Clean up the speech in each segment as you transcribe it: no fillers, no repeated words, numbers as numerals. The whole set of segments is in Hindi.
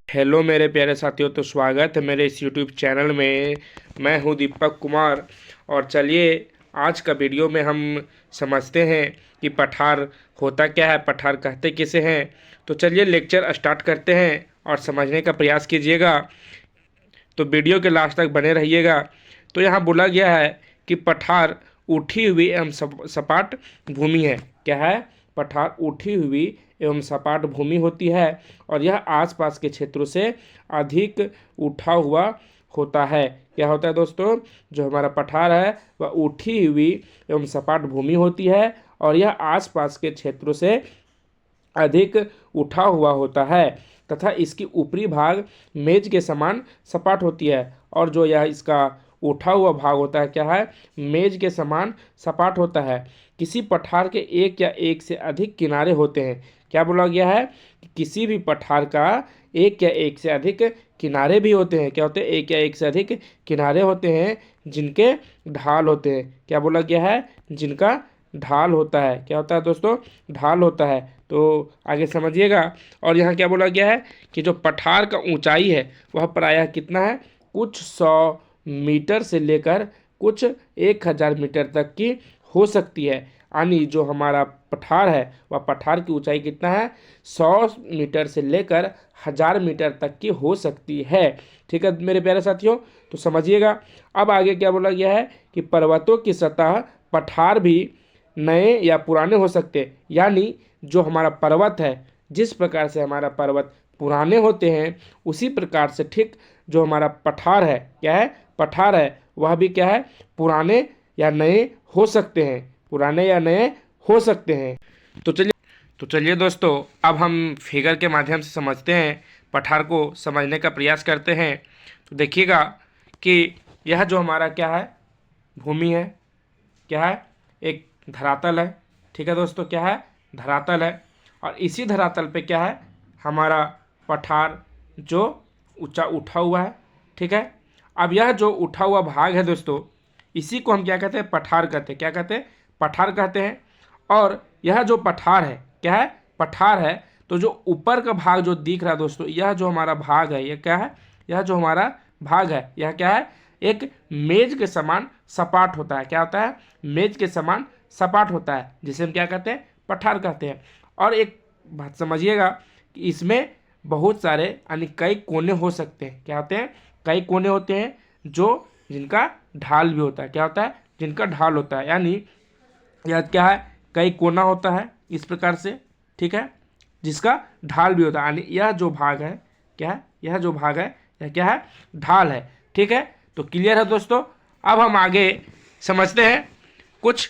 हेलो मेरे प्यारे साथियों, तो स्वागत है मेरे इस यूट्यूब चैनल में। मैं हूं दीपक कुमार। और चलिए आज का वीडियो में हम समझते हैं कि पठार होता क्या है, पठार कहते किसे हैं। तो चलिए लेक्चर स्टार्ट करते हैं और समझने का प्रयास कीजिएगा। तो वीडियो के लास्ट तक बने रहिएगा। तो यहाँ बोला गया है कि पठार उठी हुई एवं सपाट भूमि है। क्या है? पठार उठी हुई एवं सपाट भूमि होती है और यह आसपास के क्षेत्रों से अधिक उठा हुआ होता है। क्या होता है दोस्तों? जो हमारा पठार है वह उठी हुई एवं सपाट भूमि होती है और यह आसपास के क्षेत्रों से अधिक उठा हुआ होता है तथा इसकी ऊपरी भाग मेज के समान सपाट होती है। और जो यह इसका उठा हुआ भाग होता है, क्या है? मेज के समान सपाट होता है। किसी पठार के एक या एक से अधिक किनारे होते हैं। क्या बोला गया है? कि किसी भी पठार का एक या एक से अधिक किनारे भी होते हैं। क्या होते हैं? एक या एक से अधिक किनारे होते हैं जिनके ढाल होते हैं। क्या बोला गया है? जिनका ढाल होता है। क्या होता है दोस्तों? ढाल होता है। तो आगे समझिएगा। और यहाँ क्या बोला गया है कि जो पठार का ऊंचाई है वह प्रायः कितना है? कुछ 100 मीटर से लेकर कुछ 1000 मीटर तक की हो सकती है। यानी जो हमारा पठार है वह पठार की ऊंचाई कितना है? 100 मीटर से लेकर 1000 मीटर तक की हो सकती है। ठीक है मेरे प्यारे साथियों, तो समझिएगा। अब आगे क्या बोला गया है कि पर्वतों की सतह पठार भी नए या पुराने हो सकते हैं। यानी जो हमारा पर्वत है, जिस प्रकार से हमारा पर्वत पुराने होते हैं उसी प्रकार से ठीक जो हमारा पठार है, क्या है? पठार है वह भी क्या है? पुराने या नए हो सकते हैं। पुराने या नए हो सकते हैं। तो चलिए दोस्तों, अब हम फिगर के माध्यम से समझते हैं, पठार को समझने का प्रयास करते हैं। तो देखिएगा कि यह जो हमारा क्या है? भूमि है। क्या है? एक धरातल है। ठीक है दोस्तों, क्या है? धरातल है। और इसी धरातल पे क्या है? हमारा पठार जो ऊंचा उठा हुआ है। ठीक है। अब यह जो उठा हुआ भाग है दोस्तों, इसी को हम क्या कहते हैं? पठार कहते हैं। क्या कहते हैं? पठार कहते हैं। और यह जो पठार है, क्या है? पठार है। तो जो ऊपर का भाग जो दिख रहा है दोस्तों, यह जो हमारा भाग है, यह क्या है? यह जो हमारा भाग है, यह क्या है? एक मेज के समान सपाट होता है। क्या होता है? मेज के समान सपाट होता है, जिसे हम क्या कहते हैं? पठार कहते हैं। और एक बात समझिएगा कि इसमें बहुत सारे यानी कई कोने हो सकते हैं। क्या होते हैं? कई कोने होते हैं जो जिनका ढाल भी होता है। क्या होता है? जिनका ढाल होता है। यानी यह क्या है? कई कोना होता है इस प्रकार से। ठीक है। जिसका ढाल भी होता है। यानी यह जो भाग है, क्या है? यह जो भाग है यह क्या है? ढाल है। ठीक है। तो क्लियर है दोस्तों। अब हम आगे समझते हैं कुछ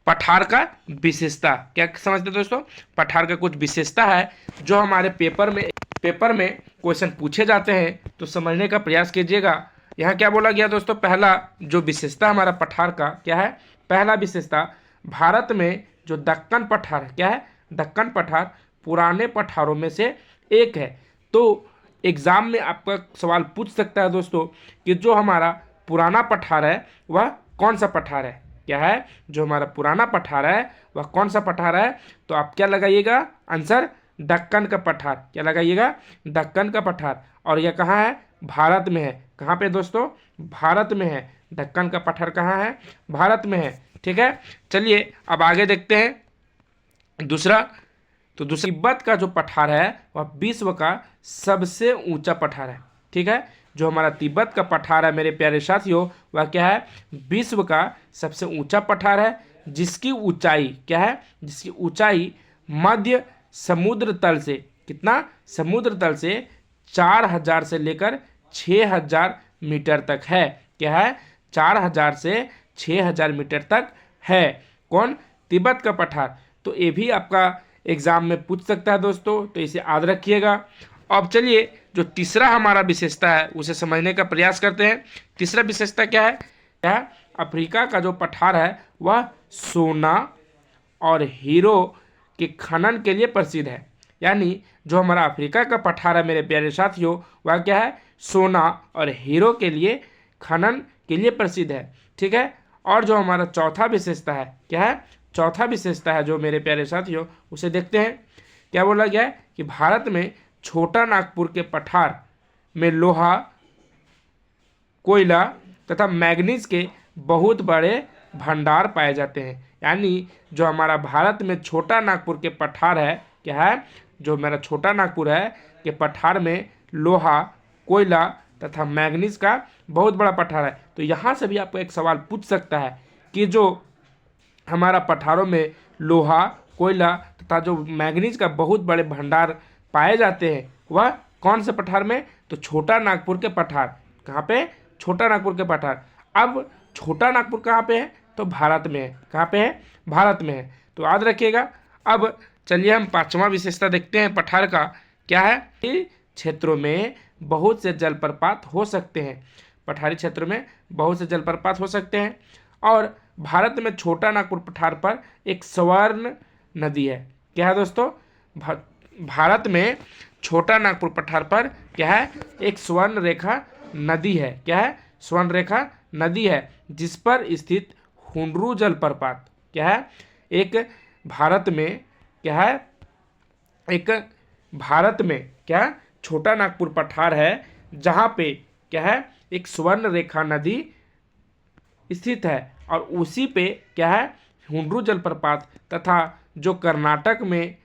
पठार का विशेषता। क्या समझते हैं दोस्तों? पठार का कुछ विशेषता है जो हमारे पेपर में क्वेश्चन पूछे जाते हैं, तो समझने का प्रयास कीजिएगा। यहाँ क्या बोला गया दोस्तों? पहला जो विशेषता हमारा पठार का क्या है? पहला विशेषता, भारत में जो दक्कन पठार है, क्या है? दक्कन पठार पुराने पठारों में से एक है। तो एग्जाम में आपका सवाल पूछ सकता है दोस्तों कि जो हमारा पुराना पठार है वह कौन सा पठार है? क्या है? जो हमारा पुराना पठार है वह कौन सा पठार है? तो आप क्या लगाइएगा आंसर? दक्कन का पठार। क्या लगाइएगा? दक्कन का पठार। और यह कहाँ है? भारत में है। कहाँ पे दोस्तों? भारत में है। दक्कन का पठार कहाँ है? भारत में है। ठीक है। चलिए अब आगे देखते हैं दूसरा। तो दूसरा, तिब्बत का जो पठार है वह विश्व का सबसे ऊंचा पठार है। ठीक है। जो हमारा तिब्बत का पठार है मेरे प्यारे साथियों, वह क्या है? विश्व का सबसे ऊंचा पठार है, जिसकी ऊंचाई क्या है? जिसकी ऊंचाई मध्य समुद्र तल से कितना? समुद्र तल से 4000 से लेकर 6000 मीटर तक है। क्या है? 4000 से 6000 मीटर तक है। कौन? तिब्बत का पठार। तो ये भी आपका एग्जाम में पूछ सकता है दोस्तों, तो इसे याद रखिएगा। अब चलिए जो तीसरा हमारा विशेषता है उसे समझने का प्रयास करते हैं। तीसरा विशेषता क्या है? क्या है? अफ्रीका का जो पठार है वह सोना और हीरो के खनन के लिए प्रसिद्ध है। यानी जो हमारा अफ्रीका का पठार है मेरे प्यारे साथियों, वह क्या है? सोना और हीरो के लिए खनन के लिए प्रसिद्ध है। ठीक है। और जो हमारा चौथा विशेषता है, क्या है? चौथा विशेषता है जो मेरे प्यारे साथियों, उसे देखते हैं। क्या बोला गया है कि भारत में छोटा नागपुर के पठार में लोहा, कोयला तथा मैग्नीज के बहुत बड़े भंडार पाए जाते हैं। यानी जो हमारा भारत में छोटा नागपुर के पठार है, क्या है, जो मेरा छोटा नागपुर है के पठार में लोहा, कोयला तथा मैग्नीज का बहुत बड़ा पठार है। तो यहाँ से भी आपको एक सवाल पूछ सकता है कि जो हमारा पठारों में लोहा, कोयला तथा जो मैग्नीज का बहुत बड़े भंडार पाए जाते हैं वह कौन से पठार में? तो छोटा नागपुर के पठार। कहाँ पे? छोटा नागपुर के पठार। अब छोटा नागपुर कहाँ पे है? तो भारत में है। कहाँ पे है? भारत में है। तो याद रखिएगा। अब चलिए हम पांचवा विशेषता देखते हैं पठार का। क्या है? क्षेत्रों में बहुत से जलप्रपात हो सकते हैं। पठारी क्षेत्र में बहुत से जलप्रपात हो सकते हैं। और भारत में छोटा नागपुर पठार पर एक स्वर्ण नदी है। क्या है दोस्तों? भारत में छोटा नागपुर पठार पर क्या है? एक स्वर्ण रेखा नदी है। क्या है? स्वर्ण रेखा नदी है जिस पर स्थित हुंडरू जलप्रपात क्या है? एक भारत में क्या है? एक भारत में क्या छोटा नागपुर पठार है जहाँ पे क्या है? एक स्वर्ण रेखा नदी स्थित है और उसी पे क्या है? हुंडरू जलप्रपात। तथा जो कर्नाटक में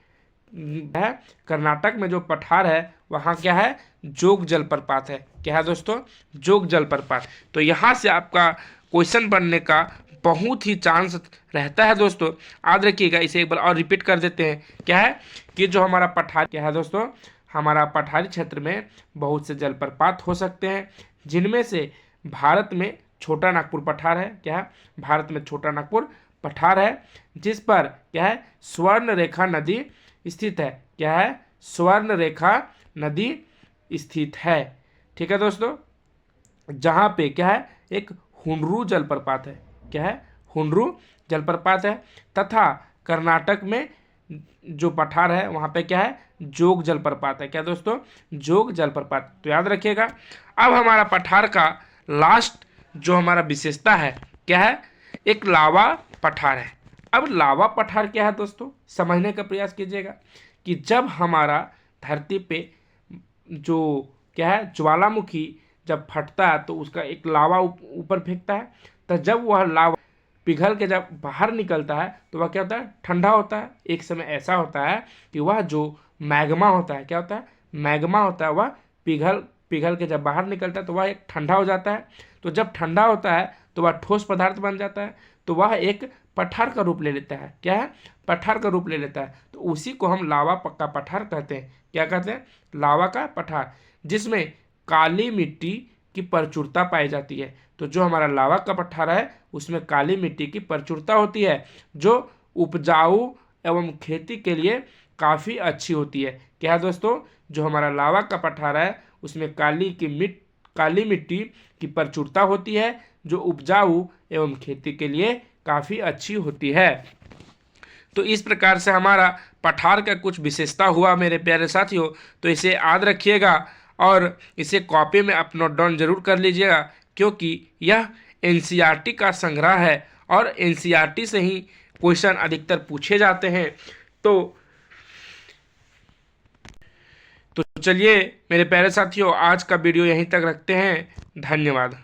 है, कर्नाटक में जो पठार है वहाँ क्या है? जोग जलप्रपात है। क्या है दोस्तों? जोग जलप्रपात। तो यहाँ से आपका क्वेश्चन बनने का बहुत ही चांस रहता है दोस्तों। याद रखिएगा। इसे एक बार और रिपीट कर देते हैं। क्या है कि जो हमारा पठार क्या है दोस्तों? हमारा पठारी क्षेत्र में बहुत से जलप्रपात हो सकते हैं जिनमें से भारत में छोटा नागपुर पठार है। क्या है? भारत में छोटा नागपुर पठार है जिस पर क्या है? स्वर्ण रेखा नदी स्थित है। क्या है? स्वर्ण रेखा नदी स्थित है। ठीक है दोस्तों। जहाँ पे क्या है? एक हुंडरू जलप्रपात है। क्या है? हुंडरू जलप्रपात है। तथा कर्नाटक में जो पठार है वहाँ पे क्या है? जोग जलप्रपात है। क्या दोस्तों? जोग जलप्रपात। तो याद रखिएगा। अब हमारा पठार का लास्ट जो हमारा विशेषता है क्या है? एक लावा पठार है। अब लावा पठार क्या है दोस्तों? समझने का प्रयास कीजिएगा कि जब हमारा धरती पे जो क्या है? ज्वालामुखी जब फटता है तो उसका एक लावा ऊपर फेंकता है। तो जब वह लावा पिघल के जब बाहर निकलता है तो वह क्या होता है? ठंडा होता है। एक समय ऐसा होता है कि वह जो मैग्मा होता है, क्या होता है? मैग्मा होता है, वह पिघल के जब बाहर निकलता है तो वह एक ठंडा हो जाता है। तो जब ठंडा होता है तो वह ठोस पदार्थ बन जाता है। तो वह एक पठार का रूप ले लेता है। क्या है? पठार का रूप ले लेता है। तो उसी को हम लावा का पठार कहते हैं। क्या कहते हैं? लावा का पठार, जिसमें काली मिट्टी की प्रचुरता पाई जाती है। तो जो हमारा लावा का पठार है उसमें काली मिट्टी की प्रचुरता होती है जो उपजाऊ एवं खेती के लिए काफ़ी अच्छी होती है। क्या है दोस्तों? जो हमारा लावा का पठार है उसमें काली मिट्टी की प्रचुरता होती है जो उपजाऊ एवं खेती के लिए काफ़ी अच्छी होती है। तो इस प्रकार से हमारा पठार का कुछ विशेषता हुआ मेरे प्यारे साथियों। तो इसे याद रखिएगा और इसे कॉपी में आप नोट डाउन जरूर कर लीजिएगा क्योंकि यह एनसीईआरटी का संग्रह है और एनसीईआरटी से ही क्वेश्चन अधिकतर पूछे जाते हैं। तो चलिए मेरे प्यारे साथियों, आज का वीडियो यहीं तक रखते हैं। धन्यवाद।